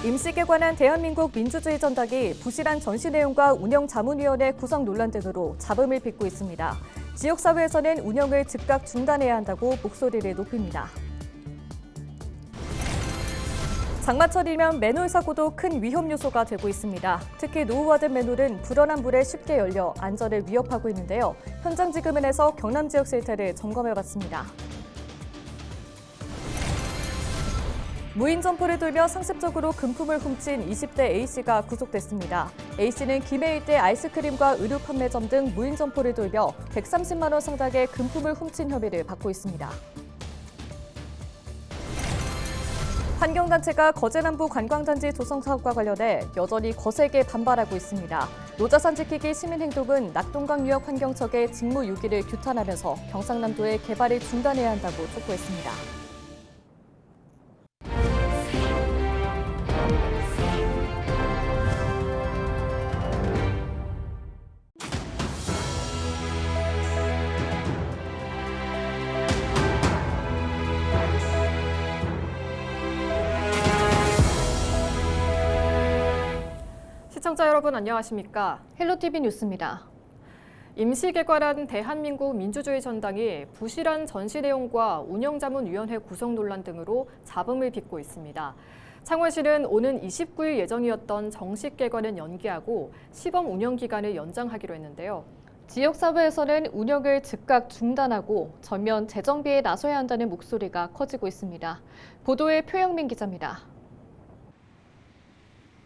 임시에 관한 대한민국 민주주의 전당이 부실한 전시 내용과 운영자문위원회 구성 논란 등으로 잡음을 빚고 있습니다. 지역사회에서는 운영을 즉각 중단해야 한다고 목소리를 높입니다. 장마철이면 맨홀 사고도 큰 위험 요소가 되고 있습니다. 특히 노후화된 맨홀은 불어난 물에 쉽게 열려 안전을 위협하고 있는데요. 현장 지금은에서 경남 지역 실태를 점검해봤습니다. 무인 점포를 돌며 상습적으로 금품을 훔친 20대 A씨가 구속됐습니다. A씨는 김해 일대 아이스크림과 의류 판매점 등 무인 점포를 돌며 130만 원 상당의 금품을 훔친 혐의를 받고 있습니다. 환경단체가 거제남부 관광단지 조성 사업과 관련해 여전히 거세게 반발하고 있습니다. 노자산 지키기 시민행동은 낙동강 유역환경청의 직무유기를 규탄하면서 경상남도의 개발을 중단해야 한다고 촉구했습니다. 시청자 여러분 안녕하십니까? 헬로티비 뉴스입니다. 임시 개관한 대한민국 민주주의 전당이 부실한 전시 내용과 운영자문위원회 구성 논란 등으로 잡음을 빚고 있습니다. 창원시는 오는 29일 예정이었던 정식 개관은 연기하고 시범 운영 기간을 연장하기로 했는데요. 지역사회에서는 운영을 즉각 중단하고 전면 재정비에 나서야 한다는 목소리가 커지고 있습니다. 보도에 표영민 기자입니다.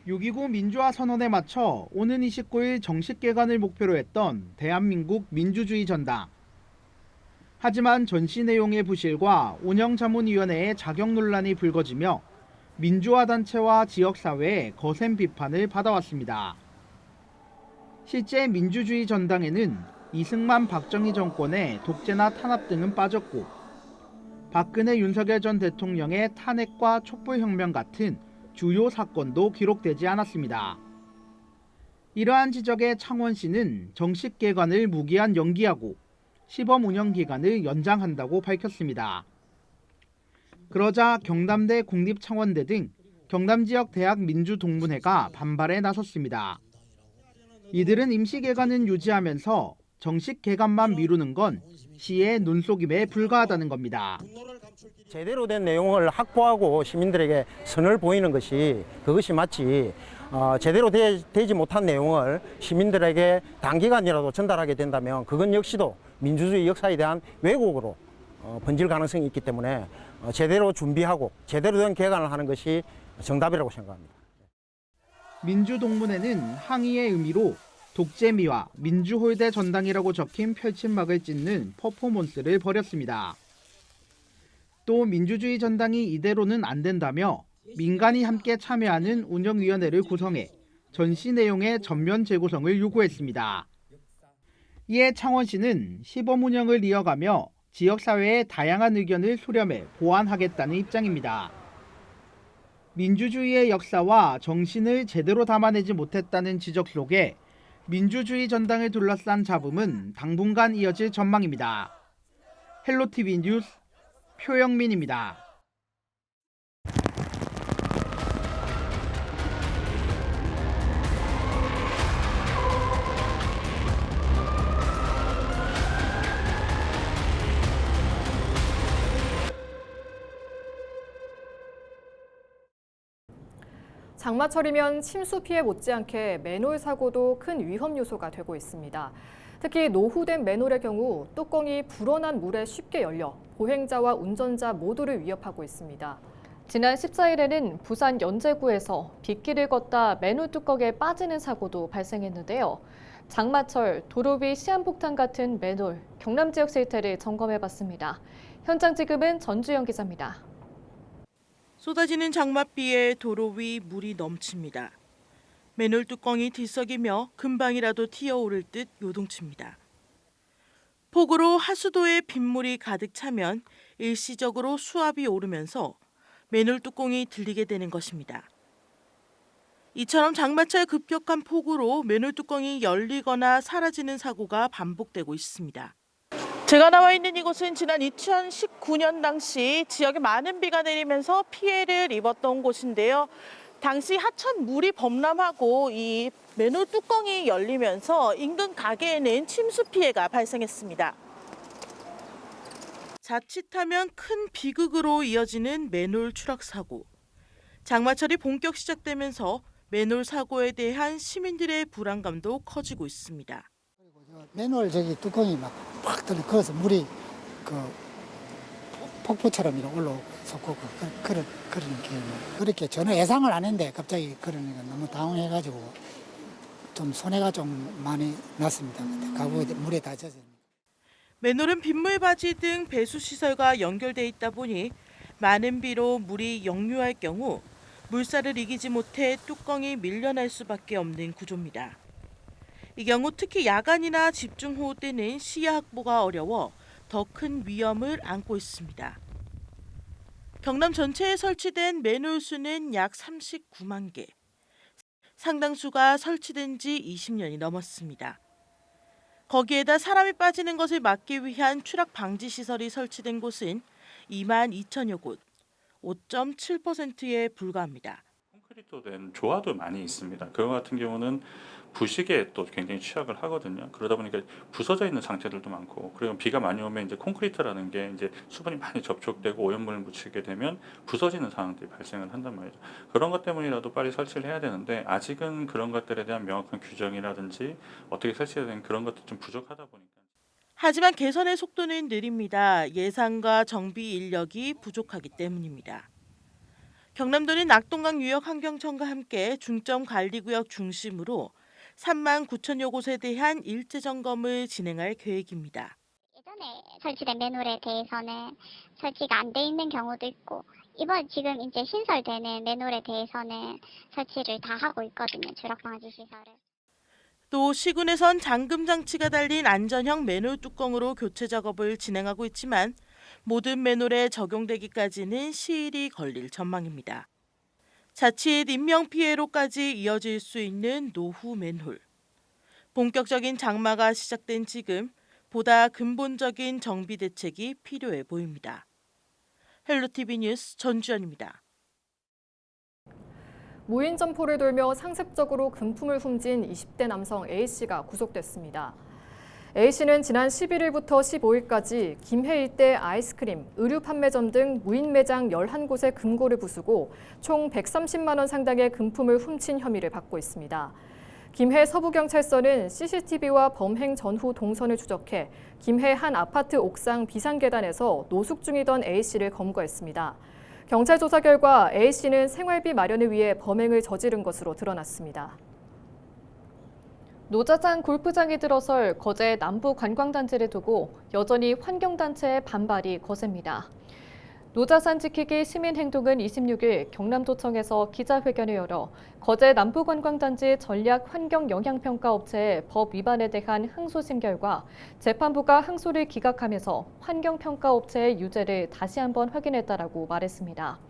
6.29 민주화 선언에 맞춰 오는 29일 정식 개관을 목표로 했던 대한민국 민주주의 전당. 하지만 전시 내용의 부실과 운영자문위원회의 자격 논란이 불거지며 민주화 단체와 지역사회의 거센 비판을 받아왔습니다. 실제 민주주의 전당에는 이승만 박정희 정권의 독재나 탄압 등은 빠졌고 박근혜 윤석열 전 대통령의 탄핵과 촛불혁명 같은 주요 사건도 기록되지 않았습니다. 이러한 지적에 창원시는 정식 개관을 무기한 연기하고 시범 운영 기간을 연장한다고 밝혔습니다. 그러자 경남대 국립창원대 등 경남 지역 대학 민주동문회가 반발에 나섰습니다. 이들은 임시 개관은 유지하면서 정식 개관만 미루는 건 시의 눈속임에 불과하다는 겁니다. 제대로 된 내용을 확보하고 시민들에게 선을 보이는 것이 그것이 마치 제대로 되지 못한 내용을 시민들에게 단기간이라도 전달하게 된다면 그건 역시도 민주주의 역사에 대한 왜곡으로 번질 가능성이 있기 때문에 제대로 준비하고 제대로 된 개관을 하는 것이 정답이라고 생각합니다. 민주동문회는 항의의 의미로 독재미화 민주홀대 전당이라고 적힌 펼침막을 찢는 퍼포먼스를 벌였습니다. 또 민주주의 전당이 이대로는 안 된다며 민간이 함께 참여하는 운영위원회를 구성해 전시 내용의 전면 재구성을 요구했습니다. 이에 창원시는 시범 운영을 이어가며 지역사회의 다양한 의견을 수렴해 보완하겠다는 입장입니다. 민주주의의 역사와 정신을 제대로 담아내지 못했다는 지적 속에 민주주의 전당을 둘러싼 잡음은 당분간 이어질 전망입니다. 헬로티비 뉴스 표영민입니다. 장마철이면 침수 피해 못지않게 맨홀 사고도 큰 위험 요소가 되고 있습니다. 특히 노후된 맨홀의 경우 뚜껑이 불어난 물에 쉽게 열려 보행자와 운전자 모두를 위협하고 있습니다. 지난 14일에는 부산 연제구에서 빗길을 걷다 맨홀 뚜껑에 빠지는 사고도 발생했는데요. 장마철 도로 위 시한폭탄 같은 맨홀, 경남 지역 실태를 점검해봤습니다. 현장 지금은 전주영 기자입니다. 쏟아지는 장맛비에 도로 위 물이 넘칩니다. 맨홀 뚜껑이 들썩이며 금방이라도 튀어오를 듯 요동칩니다. 폭우로 하수도에 빗물이 가득 차면 일시적으로 수압이 오르면서 맨홀 뚜껑이 들리게 되는 것입니다. 이처럼 장마철 급격한 폭우로 맨홀 뚜껑이 열리거나 사라지는 사고가 반복되고 있습니다. 제가 나와 있는 이곳은 지난 2019년 당시 지역에 많은 비가 내리면서 피해를 입었던 곳인데요. 당시 하천 물이 범람하고 이 맨홀 뚜껑이 열리면서 인근 가게에는 침수 피해가 발생했습니다. 자칫하면 큰 비극으로 이어지는 맨홀 추락 사고. 장마철이 본격 시작되면서 맨홀 사고에 대한 시민들의 불안감도 커지고 있습니다. 맨홀 저기 뚜껑이 막팍 뚫려서 물이 폭포처럼 이렇게 올라오고 그런 게 그렇게 전혀 예상을 안 했는데 갑자기 그러니까 너무 당황해가지고 좀 손해가 좀 많이 났습니다. 그때 가구에 물에 다 젖어요. 맨홀은 빗물 바지 등 배수 시설과 연결돼 있다 보니 많은 비로 물이 역류할 경우 물살을 이기지 못해 뚜껑이 밀려날 수밖에 없는 구조입니다. 이 경우 특히 야간이나 집중호우 때는 시야 확보가 어려워 더 큰 위험을 안고 있습니다. 경남 전체에 설치된 맨홀 수는 약 39만 개. 상당수가 설치된 지 20년이 넘었습니다. 거기에다 사람이 빠지는 것을 막기 위한 추락 방지 시설이 설치된 곳은 2만 2천여 곳, 5.7%에 불과합니다. 콘크리트로 된 조화도 많이 있습니다. 그거 같은 경우는 부식에 또 굉장히 취약을 하거든요. 그러다 보니까 부서져 있는 상태들도 많고, 그리고 비가 많이 오면 이제 콘크리트라는 게 이제 수분이 많이 접촉되고 오염물을 묻히게 되면 부서지는 상황들이 발생을 한단 말이죠. 그런 것 때문이라도 빨리 설치를 해야 되는데 아직은 그런 것들에 대한 명확한 규정이라든지 어떻게 설치해야 되는 그런 것도 좀 부족하다 보니까. 하지만 개선의 속도는 느립니다. 예산과 정비 인력이 부족하기 때문입니다. 경남도는 낙동강 유역환경청과 함께 중점 관리구역 중심으로 3만 9천여 곳에 대한 일제 점검을 진행할 계획입니다. 예전에 설치된 맨홀에 대해서는 설치가 안 돼 있는 경우도 있고 이번 지금 이제 신설되는 맨홀에 대해서는 설치를 다 하고 있거든요. 추락 방지 시설을. 또 시군에선 잠금 장치가 달린 안전형 맨홀 뚜껑으로 교체 작업을 진행하고 있지만 모든 맨홀에 적용되기까지는 시일이 걸릴 전망입니다. 자칫 인명피해로까지 이어질 수 있는 노후 맨홀. 본격적인 장마가 시작된 지금 보다 근본적인 정비 대책이 필요해 보입니다. 헬로티비 뉴스 전주연입니다. 무인 점포를 돌며 상습적으로 금품을 훔친 20대 남성 A씨가 구속됐습니다. A씨는 지난 11일부터 15일까지 김해 일대 아이스크림, 의류 판매점 등 무인 매장 11곳에 금고를 부수고 총 130만 원 상당의 금품을 훔친 혐의를 받고 있습니다. 김해 서부경찰서는 CCTV와 범행 전후 동선을 추적해 김해 한 아파트 옥상 비상계단에서 노숙 중이던 A씨를 검거했습니다. 경찰 조사 결과 A씨는 생활비 마련을 위해 범행을 저지른 것으로 드러났습니다. 노자산 골프장에 들어설 거제 남부관광단지를 두고 여전히 환경단체의 반발이 거셉니다. 노자산 지키기 시민행동은 26일 경남도청에서 기자회견을 열어 거제 남부관광단지 전략환경영향평가업체의 법 위반에 대한 항소심 결과 재판부가 항소를 기각하면서 환경평가업체의 유죄를 다시 한번 확인했다라고 말했습니다.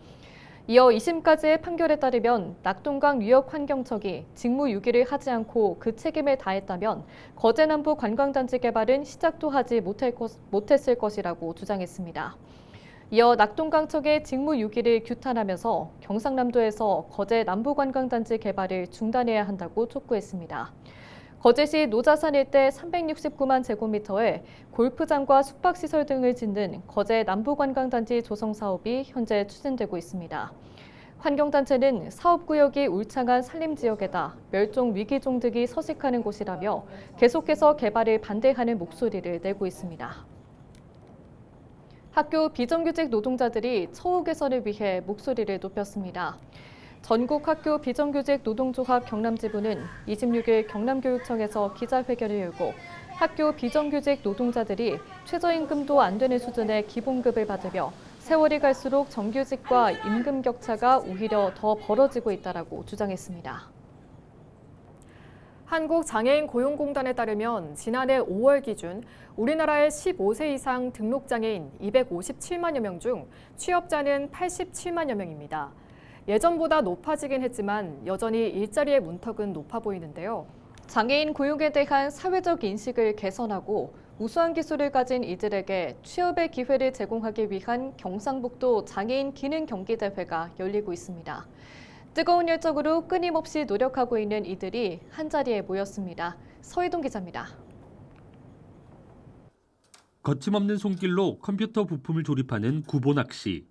이어 2심까지의 판결에 따르면 낙동강 유역환경청이 직무유기를 하지 않고 그 책임을 다했다면 거제 남부 관광단지 개발은 시작도 하지 못했을 것이라고 주장했습니다. 이어 낙동강청의 직무유기를 규탄하면서 경상남도에서 거제 남부관광단지 개발을 중단해야 한다고 촉구했습니다. 거제시 노자산 일대 369만 제곱미터에 골프장과 숙박시설 등을 짓는 거제 남부관광단지 조성 사업이 현재 추진되고 있습니다. 환경단체는 사업구역이 울창한 산림지역에다 멸종위기종 등이 서식하는 곳이라며 계속해서 개발을 반대하는 목소리를 내고 있습니다. 학교 비정규직 노동자들이 처우 개선을 위해 목소리를 높였습니다. 전국 학교 비정규직 노동조합 경남지부는 26일 경남교육청에서 기자회견을 열고 학교 비정규직 노동자들이 최저임금도 안 되는 수준의 기본급을 받으며 세월이 갈수록 정규직과 임금 격차가 오히려 더 벌어지고 있다라고 주장했습니다. 한국장애인 고용공단에 따르면 지난해 5월 기준 우리나라의 15세 이상 등록장애인 257만여 명 중 취업자는 87만여 명입니다. 예전보다 높아지긴 했지만 여전히 일자리의 문턱은 높아 보이는데요. 장애인 고용에 대한 사회적 인식을 개선하고 우수한 기술을 가진 이들에게 취업의 기회를 제공하기 위한 경상북도 장애인 기능 경기 대회가 열리고 있습니다. 뜨거운 열정으로 끊임없이 노력하고 있는 이들이 한자리에 모였습니다. 서희동 기자입니다. 거침없는 손길로 컴퓨터 부품을 조립하는 구보낙 씨.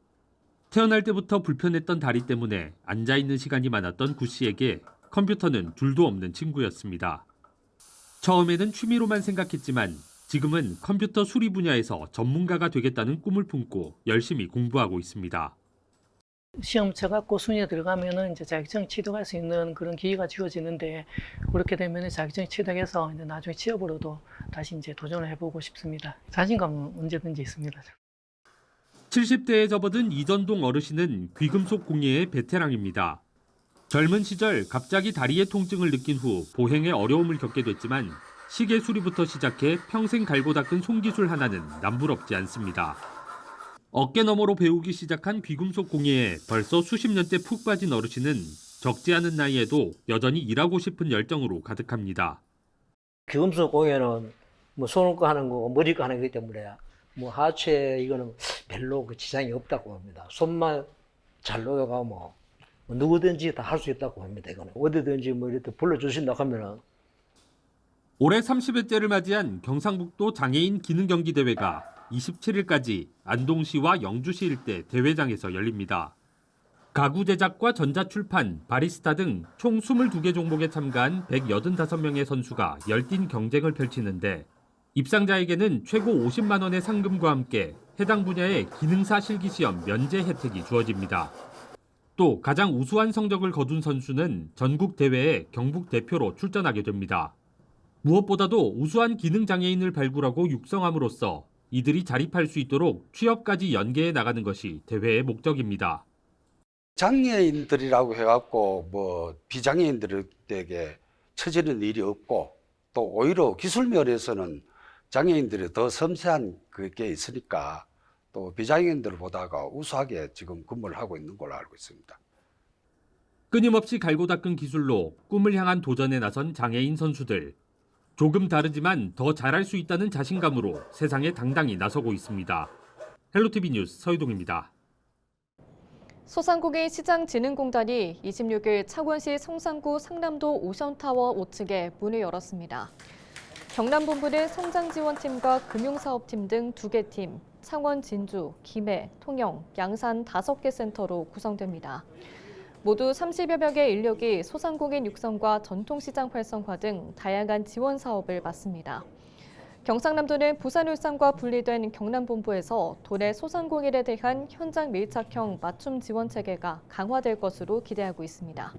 태어날 때부터 불편했던 다리 때문에 앉아있는 시간이 많았던 구 씨에게 컴퓨터는 둘도 없는 친구였습니다. 처음에는 취미로만 생각했지만 지금은 컴퓨터 수리 분야에서 전문가가 되겠다는 꿈을 품고 열심히 공부하고 있습니다. 시험 쳐갖고 순위에 들어가면은 이제 자격증 취득할 수 있는 그런 기회가 주어지는데 그렇게 되면 자격증 취득해서 이제 나중에 취업으로도 다시 이제 도전을 해보고 싶습니다. 자신감은 언제든지 있습니다. 70대에 접어든 이전동 어르신은 귀금속 공예의 베테랑입니다. 젊은 시절 갑자기 다리의 통증을 느낀 후 보행에 어려움을 겪게 됐지만 시계 수리부터 시작해 평생 갈고 닦은 손기술 하나는 남부럽지 않습니다. 어깨너머로 배우기 시작한 귀금속 공예에 벌써 수십 년째 푹 빠진 어르신은 적지 않은 나이에도 여전히 일하고 싶은 열정으로 가득합니다. 귀금속 공예는 뭐 손을 거 하는 거고 머리 거 하는 거기 때문에 뭐 하체 이거는 별로 그 지장이 없다고 합니다. 손만 잘 노력하면 뭐 누구든지 다 할 수 있다고 합니다. 이거는 어디든지 뭐 이렇게 불러주신다 하면은. 올해 30회째를 맞이한 경상북도 장애인 기능경기대회가 27일까지 안동시와 영주시 일대 대회장에서 열립니다. 가구 제작과 전자출판, 바리스타 등 총 22개 종목에 참가한 185명의 선수가 열띤 경쟁을 펼치는데 입상자에게는 최고 50만 원의 상금과 함께 해당 분야의 기능사 실기시험 면제 혜택이 주어집니다. 또 가장 우수한 성적을 거둔 선수는 전국 대회에 경북 대표로 출전하게 됩니다. 무엇보다도 우수한 기능장애인을 발굴하고 육성함으로써 이들이 자립할 수 있도록 취업까지 연계해 나가는 것이 대회의 목적입니다. 장애인들이라고 해갖고 뭐 비장애인들에게 처지는 일이 없고 또 오히려 기술 면에서는 장애인들이 더 섬세한 그게 있으니까 또 비장애인들보다가 우수하게 지금 근무를 하고 있는 걸로 알고 있습니다. 끊임없이 갈고 닦은 기술로 꿈을 향한 도전에 나선 장애인 선수들. 조금 다르지만 더 잘할 수 있다는 자신감으로 세상에 당당히 나서고 있습니다. 헬로티비 뉴스 서희동입니다. 소상공인 시장진흥공단이 26일 창원시 성산구 상남도 오션타워 5층에 문을 열었습니다. 경남본부는 성장지원팀과 금융사업팀 등 2개 팀, 창원, 진주, 김해, 통영, 양산 5개 센터로 구성됩니다. 모두 30여 명의 인력이 소상공인 육성과 전통시장 활성화 등 다양한 지원 사업을 맡습니다. 경상남도는 부산, 울산과 분리된 경남본부에서 도내 소상공인에 대한 현장 밀착형 맞춤 지원 체계가 강화될 것으로 기대하고 있습니다.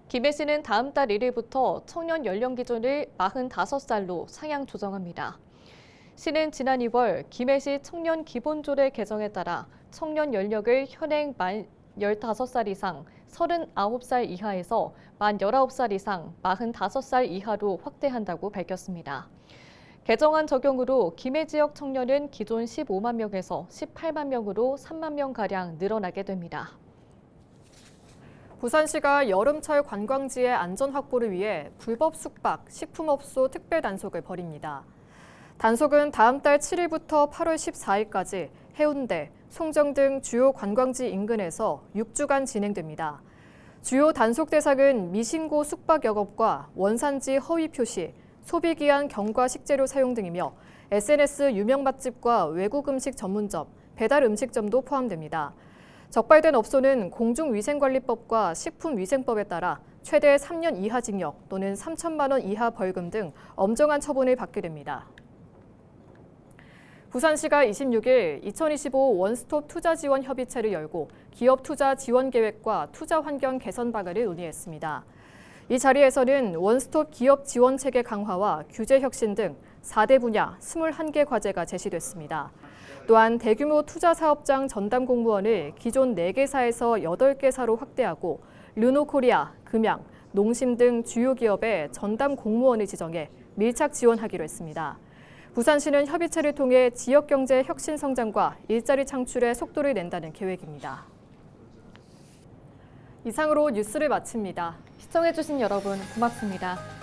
김해시는 다음 달 1일부터 청년 연령 기준을 45살로 상향 조정합니다. 시는 지난 2월 김해시 청년 기본조례 개정에 따라 청년 연령을 현행 만 15살 이상, 39살 이하에서 만 19살 이상, 45살 이하로 확대한다고 밝혔습니다. 개정안 적용으로 김해 지역 청년은 기존 15만 명에서 18만 명으로 3만 명가량 늘어나게 됩니다. 부산시가 여름철 관광지의 안전 확보를 위해 불법 숙박, 식품업소 특별 단속을 벌입니다. 단속은 다음 달 7일부터 8월 14일까지 해운대, 송정 등 주요 관광지 인근에서 6주간 진행됩니다. 주요 단속 대상은 미신고 숙박 영업과 원산지 허위 표시, 소비기한 경과 식재료 사용 등이며 SNS 유명 맛집과 외국 음식 전문점, 배달 음식점도 포함됩니다. 적발된 업소는 공중위생관리법과 식품위생법에 따라 최대 3년 이하 징역 또는 3천만 원 이하 벌금 등 엄정한 처분을 받게 됩니다. 부산시가 26일 2025 원스톱 투자 지원 협의체를 열고 기업 투자 지원 계획과 투자 환경 개선 방안을 논의했습니다. 이 자리에서는 원스톱 기업 지원 체계 강화와 규제 혁신 등 4대 분야 21개 과제가 제시됐습니다. 또한 대규모 투자 사업장 전담 공무원을 기존 4개사에서 8개사로 확대하고 르노코리아, 금양, 농심 등 주요 기업에 전담 공무원을 지정해 밀착 지원하기로 했습니다. 부산시는 협의체를 통해 지역경제 혁신 성장과 일자리 창출에 속도를 낸다는 계획입니다. 이상으로 뉴스를 마칩니다. 시청해주신 여러분 고맙습니다.